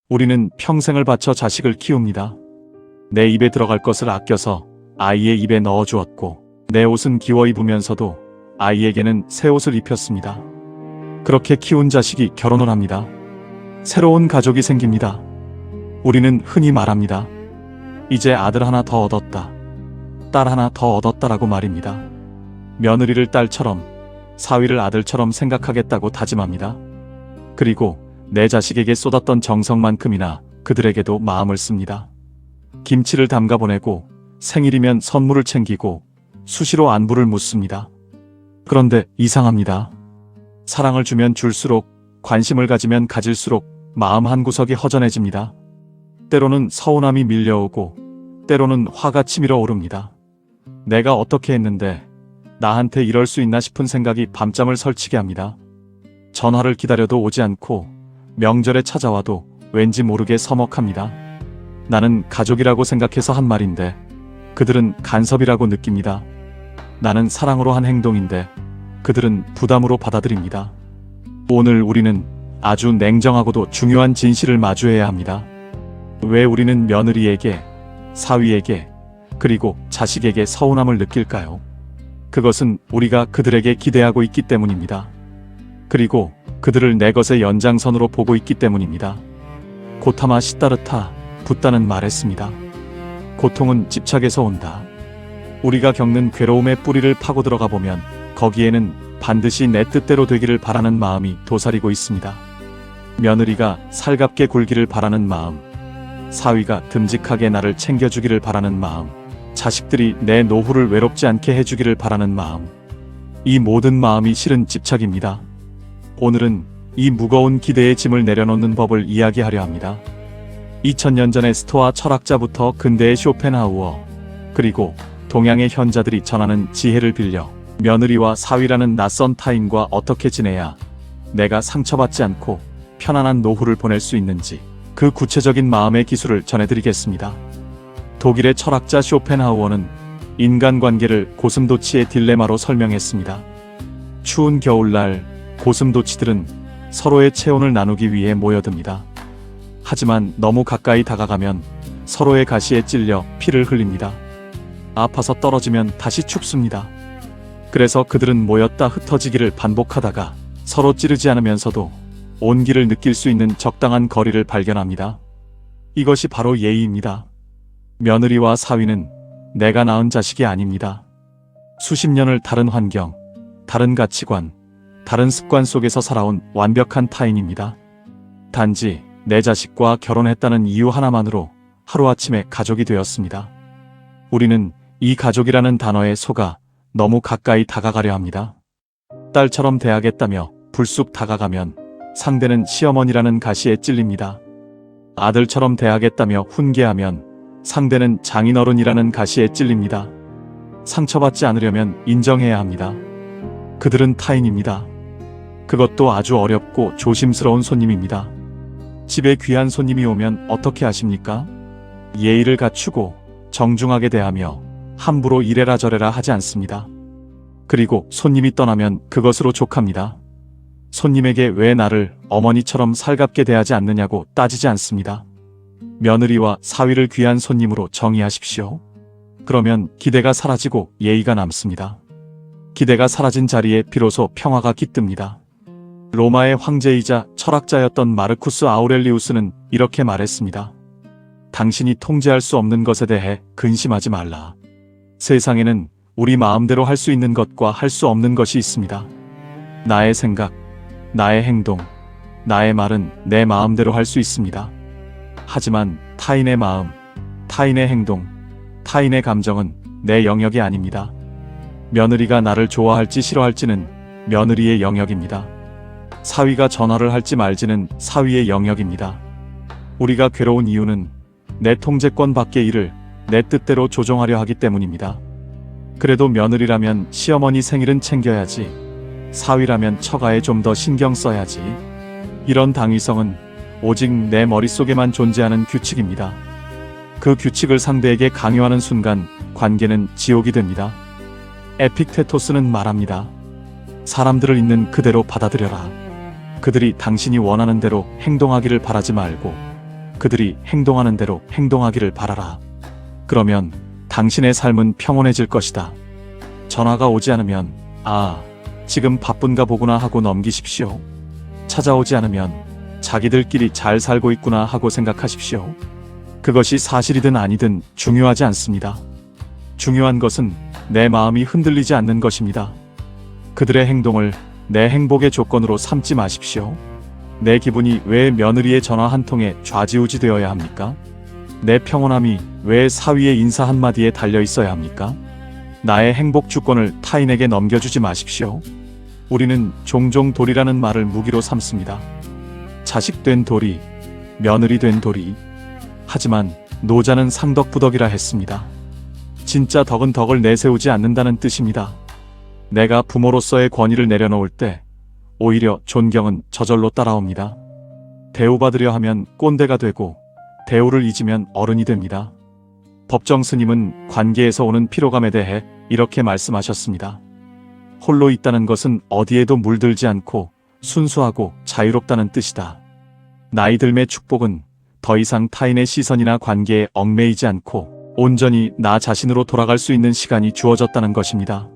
우리는 평생을 바쳐 자식을 키웁니다. 내 입에 들어갈 것을 아껴서 아이의 입에 넣어 주었고, 내 옷은 기워 입으면서도 아이에게는 새 옷을 입혔습니다. 그렇게 키운 자식이 결혼을 합니다. 새로운 가족이 생깁니다. 우리는 흔히 말합니다. 이제 아들 하나 더 얻었다. 딸 하나 더 얻었다라고 말입니다. 며느리를 딸처럼, 사위를 아들처럼 생각하겠다고 다짐합니다. 그리고 내 자식에게 쏟았던 정성만큼이나 그들에게도 마음을 씁니다. 김치를 담가 보내고 생일이면 선물을 챙기고 수시로 안부를 묻습니다. 그런데 이상합니다. 사랑을 주면 줄수록, 관심을 가지면 가질수록 마음 한구석이 허전해집니다. 때로는 서운함이 밀려오고 때로는 화가 치밀어 오릅니다. 내가 어떻게 했는데 나한테 이럴 수 있나 싶은 생각이 밤잠을 설치게 합니다. 전화를 기다려도 오지 않고 명절에 찾아와도 왠지 모르게 서먹합니다. 나는 가족이라고 생각해서 한 말인데 그들은 간섭이라고 느낍니다. 나는 사랑으로 한 행동인데 그들은 부담으로 받아들입니다. 오늘 우리는 아주 냉정하고도 중요한 진실을 마주해야 합니다. 왜 우리는 며느리에게, 사위에게, 그리고 자식에게 서운함을 느낄까요? 그것은 우리가 그들에게 기대하고 있기 때문입니다. 그리고 그들을 내 것의 연장선으로 보고 있기 때문입니다. 고타마 시따르타 붓다는 말했습니다. 고통은 집착에서 온다. 우리가 겪는 괴로움의 뿌리를 파고 들어가 보면 거기에는 반드시 내 뜻대로 되기를 바라는 마음이 도사리고 있습니다. 며느리가 살갑게 굴기를 바라는 마음, 사위가 듬직하게 나를 챙겨주기를 바라는 마음, 자식들이 내 노후를 외롭지 않게 해주기를 바라는 마음, 이 모든 마음이 실은 집착입니다. 오늘은 이 무거운 기대의 짐을 내려놓는 법을 이야기하려 합니다. 2000년 전의 스토아 철학자부터 근대의 쇼펜하우어, 그리고 동양의 현자들이 전하는 지혜를 빌려 며느리와 사위라는 낯선 타인과 어떻게 지내야 내가 상처받지 않고 편안한 노후를 보낼 수 있는지 그 구체적인 마음의 기술을 전해드리겠습니다. 독일의 철학자 쇼펜하우어는 인간관계를 고슴도치의 딜레마로 설명했습니다. 추운 겨울날 고슴도치들은 서로의 체온을 나누기 위해 모여듭니다. 하지만 너무 가까이 다가가면 서로의 가시에 찔려 피를 흘립니다. 아파서 떨어지면 다시 춥습니다. 그래서 그들은 모였다 흩어지기를 반복하다가 서로 찌르지 않으면서도 온기를 느낄 수 있는 적당한 거리를 발견합니다. 이것이 바로 예의입니다. 며느리와 사위는 내가 낳은 자식이 아닙니다. 수십 년을 다른 환경, 다른 가치관, 다른 습관 속에서 살아온 완벽한 타인입니다. 단지 내 자식과 결혼했다는 이유 하나만으로 하루아침에 가족이 되었습니다. 우리는 이 가족이라는 단어에 속아 너무 가까이 다가가려 합니다. 딸처럼 대하겠다며 불쑥 다가가면 상대는 시어머니라는 가시에 찔립니다. 아들처럼 대하겠다며 훈계하면 상대는 장인어른이라는 가시에 찔립니다. 상처받지 않으려면 인정해야 합니다. 그들은 타인입니다. 그것도 아주 어렵고 조심스러운 손님입니다. 집에 귀한 손님이 오면 어떻게 하십니까? 예의를 갖추고 정중하게 대하며 함부로 이래라 저래라 하지 않습니다. 그리고 손님이 떠나면 그것으로 족합니다. 손님에게 왜 나를 어머니처럼 살갑게 대하지 않느냐고 따지지 않습니다. 며느리와 사위를 귀한 손님으로 정의하십시오. 그러면 기대가 사라지고 예의가 남습니다. 기대가 사라진 자리에 비로소 평화가 깃듭니다. 로마의 황제이자 철학자였던 마르쿠스 아우렐리우스는 이렇게 말했습니다. 당신이 통제할 수 없는 것에 대해 근심하지 말라. 세상에는 우리 마음대로 할 수 있는 것과 할 수 없는 것이 있습니다. 나의 생각, 나의 행동, 나의 말은 내 마음대로 할 수 있습니다. 하지만 타인의 마음, 타인의 행동, 타인의 감정은 내 영역이 아닙니다. 며느리가 나를 좋아할지 싫어할지는 며느리의 영역입니다. 사위가 전화를 할지 말지는 사위의 영역입니다. 우리가 괴로운 이유는 내 통제권 밖의 일을 내 뜻대로 조종하려 하기 때문입니다. 그래도 며느리라면 시어머니 생일은 챙겨야지, 사위라면 처가에 좀 더 신경 써야지. 이런 당위성은 오직 내 머릿속에만 존재하는 규칙입니다. 그 규칙을 상대에게 강요하는 순간 관계는 지옥이 됩니다. 에픽테토스는 말합니다. 사람들을 있는 그대로 받아들여라. 그들이 당신이 원하는 대로 행동하기를 바라지 말고 그들이 행동하는 대로 행동하기를 바라라. 그러면 당신의 삶은 평온해질 것이다. 전화가 오지 않으면 지금 바쁜가 보구나 하고 넘기십시오. 찾아오지 않으면 자기들끼리 잘 살고 있구나 하고 생각하십시오. 그것이 사실이든 아니든 중요하지 않습니다. 중요한 것은 내 마음이 흔들리지 않는 것입니다. 그들의 행동을 내 행복의 조건으로 삼지 마십시오. 내 기분이 왜 며느리의 전화 한 통에 좌지우지 되어야 합니까? 내 평온함이 왜 사위의 인사 한마디에 달려 있어야 합니까? 나의 행복 주권을 타인에게 넘겨주지 마십시오. 우리는 종종 도리라는 말을 무기로 삼습니다. 자식 된 도리, 며느리 된 도리. 하지만 노자는 상덕부덕이라 했습니다. 진짜 덕은 덕을 내세우지 않는다는 뜻입니다. 내가 부모로서의 권위를 내려놓을 때 오히려 존경은 저절로 따라옵니다. 대우받으려 하면 꼰대가 되고 대우를 잊으면 어른이 됩니다. 법정 스님은 관계에서 오는 피로감에 대해 이렇게 말씀하셨습니다. 홀로 있다는 것은 어디에도 물들지 않고 순수하고 자유롭다는 뜻이다. 나이 들매 축복은 더 이상 타인의 시선이나 관계에 얽매이지 않고 온전히 나 자신으로 돌아갈 수 있는 시간이 주어졌다는 것입니다.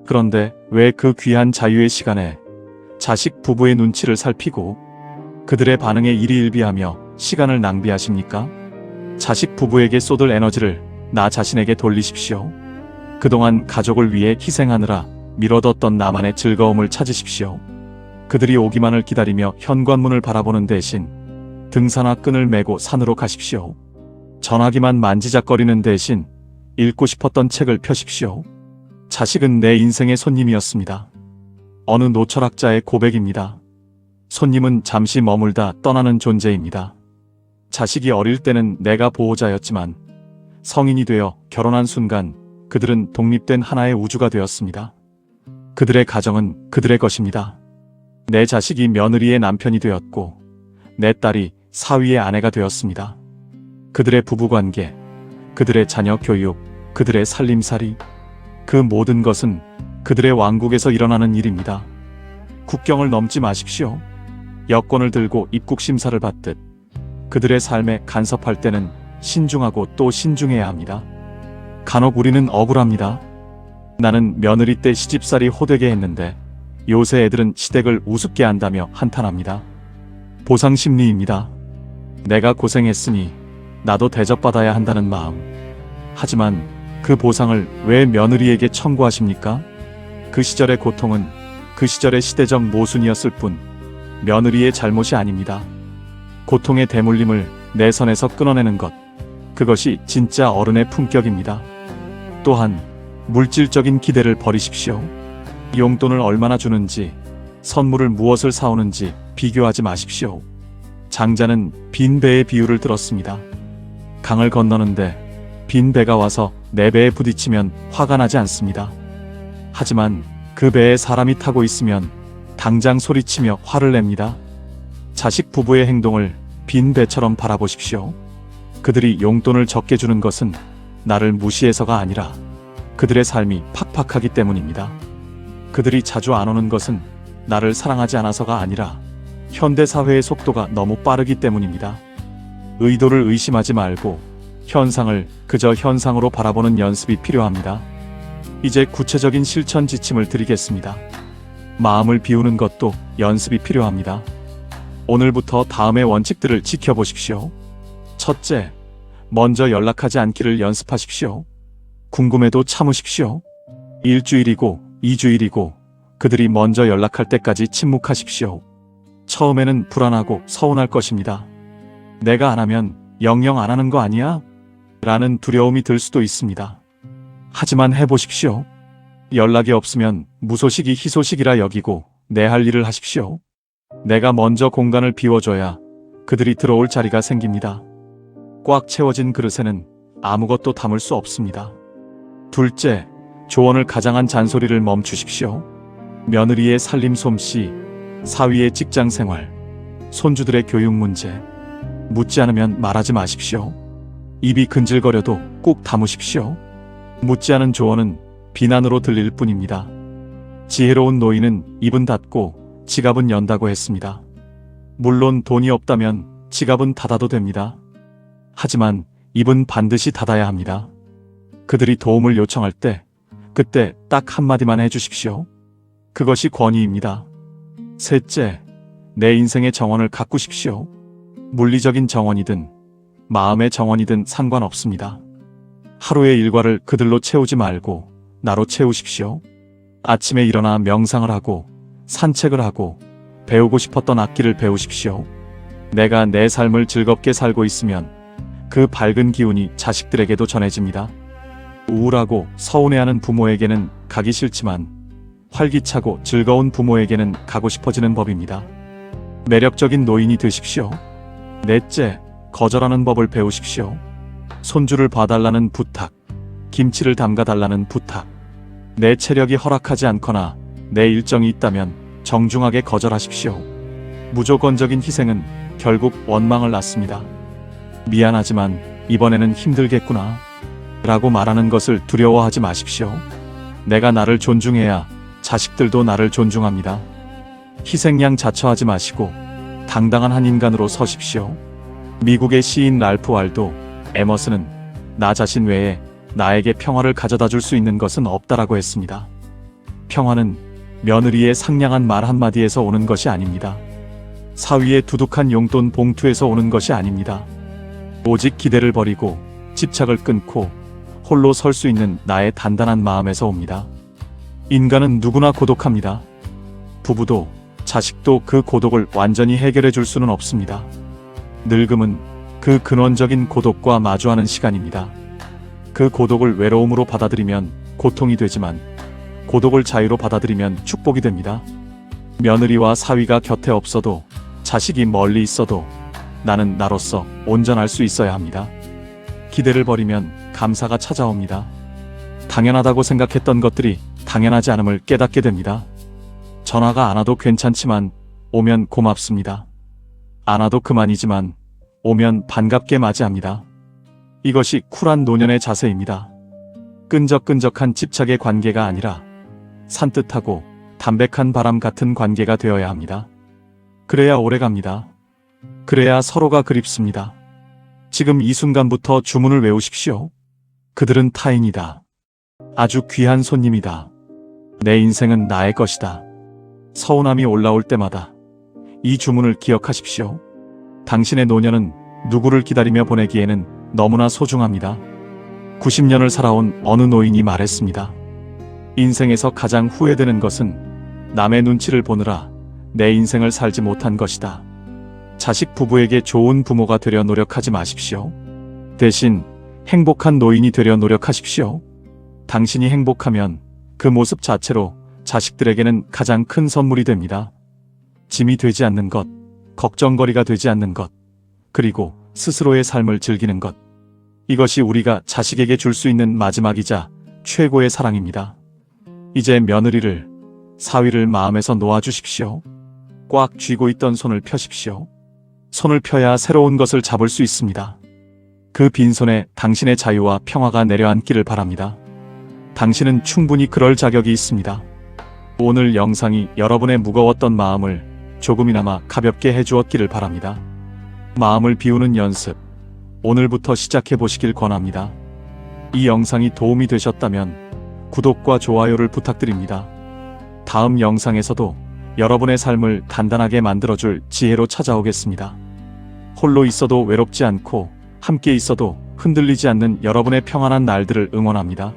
그런데 왜 그 귀한 자유의 시간에 자식 부부의 눈치를 살피고 그들의 반응에 일희일비하며 시간을 낭비하십니까? 자식 부부에게 쏟을 에너지를 나 자신에게 돌리십시오. 그동안 가족을 위해 희생하느라 미뤄뒀던 나만의 즐거움을 찾으십시오. 그들이 오기만을 기다리며 현관문을 바라보는 대신 등산화 끈을 메고 산으로 가십시오. 전화기만 만지작거리는 대신 읽고 싶었던 책을 펴십시오. 자식은 내 인생의 손님이었습니다. 어느 노철학자의 고백입니다. 손님은 잠시 머물다 떠나는 존재입니다. 자식이 어릴 때는 내가 보호자였지만 성인이 되어 결혼한 순간 그들은 독립된 하나의 우주가 되었습니다. 그들의 가정은 그들의 것입니다. 내 자식이 며느리의 남편이 되었고 내 딸이 사위의 아내가 되었습니다. 그들의 부부관계, 그들의 자녀 교육, 그들의 살림살이, 그 모든 것은 그들의 왕국에서 일어나는 일입니다. 국경을 넘지 마십시오. 여권을 들고 입국 심사를 받듯 그들의 삶에 간섭할 때는 신중하고 또 신중해야 합니다. 간혹 우리는 억울합니다. 나는 며느리 때 시집살이 호되게 했는데 요새 애들은 시댁을 우습게 한다며 한탄합니다. 보상심리입니다. 내가 고생했으니 나도 대접받아야 한다는 마음. 하지만 그 보상을 왜 며느리에게 청구하십니까? 그 시절의 고통은 그 시절의 시대적 모순이었을 뿐 며느리의 잘못이 아닙니다. 고통의 대물림을 내 선에서 끊어내는 것, 그것이 진짜 어른의 품격입니다. 또한 물질적인 기대를 버리십시오. 용돈을 얼마나 주는지, 선물을 무엇을 사오는지 비교하지 마십시오. 장자는 빈 배의 비유를 들었습니다. 강을 건너는데 빈 배가 와서 내 배에 부딪히면 화가 나지 않습니다. 하지만 그 배에 사람이 타고 있으면 당장 소리치며 화를 냅니다. 자식 부부의 행동을 빈 배처럼 바라보십시오. 그들이 용돈을 적게 주는 것은 나를 무시해서가 아니라 그들의 삶이 팍팍하기 때문입니다. 그들이 자주 안 오는 것은 나를 사랑하지 않아서가 아니라 현대사회의 속도가 너무 빠르기 때문입니다. 의도를 의심하지 말고 현상을 그저 현상으로 바라보는 연습이 필요합니다. 이제 구체적인 실천 지침을 드리겠습니다. 마음을 비우는 것도 연습이 필요합니다. 오늘부터 다음의 원칙들을 지켜보십시오. 첫째, 먼저 연락하지 않기를 연습하십시오. 궁금해도 참으십시오. 일주일이고 2주일이고 그들이 먼저 연락할 때까지 침묵하십시오. 처음에는 불안하고 서운할 것입니다. 내가 안 하면 영영 안 하는 거 아니야? 라는 두려움이 들 수도 있습니다. 하지만 해보십시오. 연락이 없으면 무소식이 희소식이라 여기고 내 할 일을 하십시오. 내가 먼저 공간을 비워줘야 그들이 들어올 자리가 생깁니다. 꽉 채워진 그릇에는 아무것도 담을 수 없습니다. 둘째, 조언을 가장한 잔소리를 멈추십시오. 며느리의 살림 솜씨, 사위의 직장 생활, 손주들의 교육 문제, 묻지 않으면 말하지 마십시오. 입이 근질거려도 꼭 담으십시오. 묻지 않은 조언은 비난으로 들릴 뿐입니다. 지혜로운 노인은 입은 닫고 지갑은 연다고 했습니다. 물론 돈이 없다면 지갑은 닫아도 됩니다. 하지만 입은 반드시 닫아야 합니다. 그들이 도움을 요청할 때 그때 딱 한마디만 해주십시오. 그것이 권위입니다. 셋째, 내 인생의 정원을 가꾸십시오. 물리적인 정원이든 마음의 정원이든 상관없습니다. 하루의 일과를 그들로 채우지 말고 나로 채우십시오. 아침에 일어나 명상을 하고 산책을 하고 배우고 싶었던 악기를 배우십시오. 내가 내 삶을 즐겁게 살고 있으면 그 밝은 기운이 자식들에게도 전해집니다. 우울하고 서운해하는 부모에게는 가기 싫지만 활기차고 즐거운 부모에게는 가고 싶어지는 법입니다. 매력적인 노인이 되십시오. 넷째, 거절하는 법을 배우십시오. 손주를 봐달라는 부탁, 김치를 담가달라는 부탁. 내 체력이 허락하지 않거나 내 일정이 있다면 정중하게 거절하십시오. 무조건적인 희생은 결국 원망을 낳습니다. 미안하지만 이번에는 힘들겠구나 라고 말하는 것을 두려워하지 마십시오. 내가 나를 존중해야 자식들도 나를 존중합니다. 희생양 자처하지 마시고 당당한 한 인간으로 서십시오. 미국의 시인 랄프 waldo 에머슨은 나 자신 외에 나에게 평화를 가져다 줄 수 있는 것은 없다라고 했습니다. 평화는 며느리의 상냥한 말 한마디에서 오는 것이 아닙니다. 사위의 두둑한 용돈 봉투에서 오는 것이 아닙니다. 오직 기대를 버리고 집착을 끊고 홀로 설 수 있는 나의 단단한 마음에서 옵니다. 인간은 누구나 고독합니다. 부부도 자식도 그 고독을 완전히 해결해 줄 수는 없습니다. 늙음은 그 근원적인 고독과 마주하는 시간입니다. 그 고독을 외로움으로 받아들이면 고통이 되지만 고독을 자유로 받아들이면 축복이 됩니다. 며느리와 사위가 곁에 없어도 자식이 멀리 있어도 나는 나로서 온전할 수 있어야 합니다. 기대를 버리면 감사가 찾아옵니다. 당연하다고 생각했던 것들이 당연하지 않음을 깨닫게 됩니다. 전화가 안 와도 괜찮지만 오면 고맙습니다. 안 와도 그만이지만 오면 반갑게 맞이합니다. 이것이 쿨한 노년의 자세입니다. 끈적끈적한 집착의 관계가 아니라 산뜻하고 담백한 바람 같은 관계가 되어야 합니다. 그래야 오래갑니다. 그래야 서로가 그립습니다. 지금 이 순간부터 주문을 외우십시오. 그들은 타인이다. 아주 귀한 손님이다. 내 인생은 나의 것이다. 서운함이 올라올 때마다 이 주문을 기억하십시오. 당신의 노년은 누구를 기다리며 보내기에는 너무나 소중합니다. 90년을 살아온 어느 노인이 말했습니다. 인생에서 가장 후회되는 것은 남의 눈치를 보느라 내 인생을 살지 못한 것이다. 자식 부부에게 좋은 부모가 되려 노력하지 마십시오. 대신 행복한 노인이 되려 노력하십시오. 당신이 행복하면 그 모습 자체로 자식들에게는 가장 큰 선물이 됩니다. 짐이 되지 않는 것, 걱정거리가 되지 않는 것, 그리고 스스로의 삶을 즐기는 것. 이것이 우리가 자식에게 줄 수 있는 마지막이자 최고의 사랑입니다. 이제 며느리를, 사위를 마음에서 놓아주십시오. 꽉 쥐고 있던 손을 펴십시오. 손을 펴야 새로운 것을 잡을 수 있습니다. 그 빈손에 당신의 자유와 평화가 내려앉기를 바랍니다. 당신은 충분히 그럴 자격이 있습니다. 오늘 영상이 여러분의 무거웠던 마음을 조금이나마 가볍게 해주었기를 바랍니다. 마음을 비우는 연습, 오늘부터 시작해 보시길 권합니다. 이 영상이 도움이 되셨다면 구독과 좋아요를 부탁드립니다. 다음 영상에서도 여러분의 삶을 단단하게 만들어줄 지혜로 찾아오겠습니다. 홀로 있어도 외롭지 않고 함께 있어도 흔들리지 않는 여러분의 평안한 날들을 응원합니다.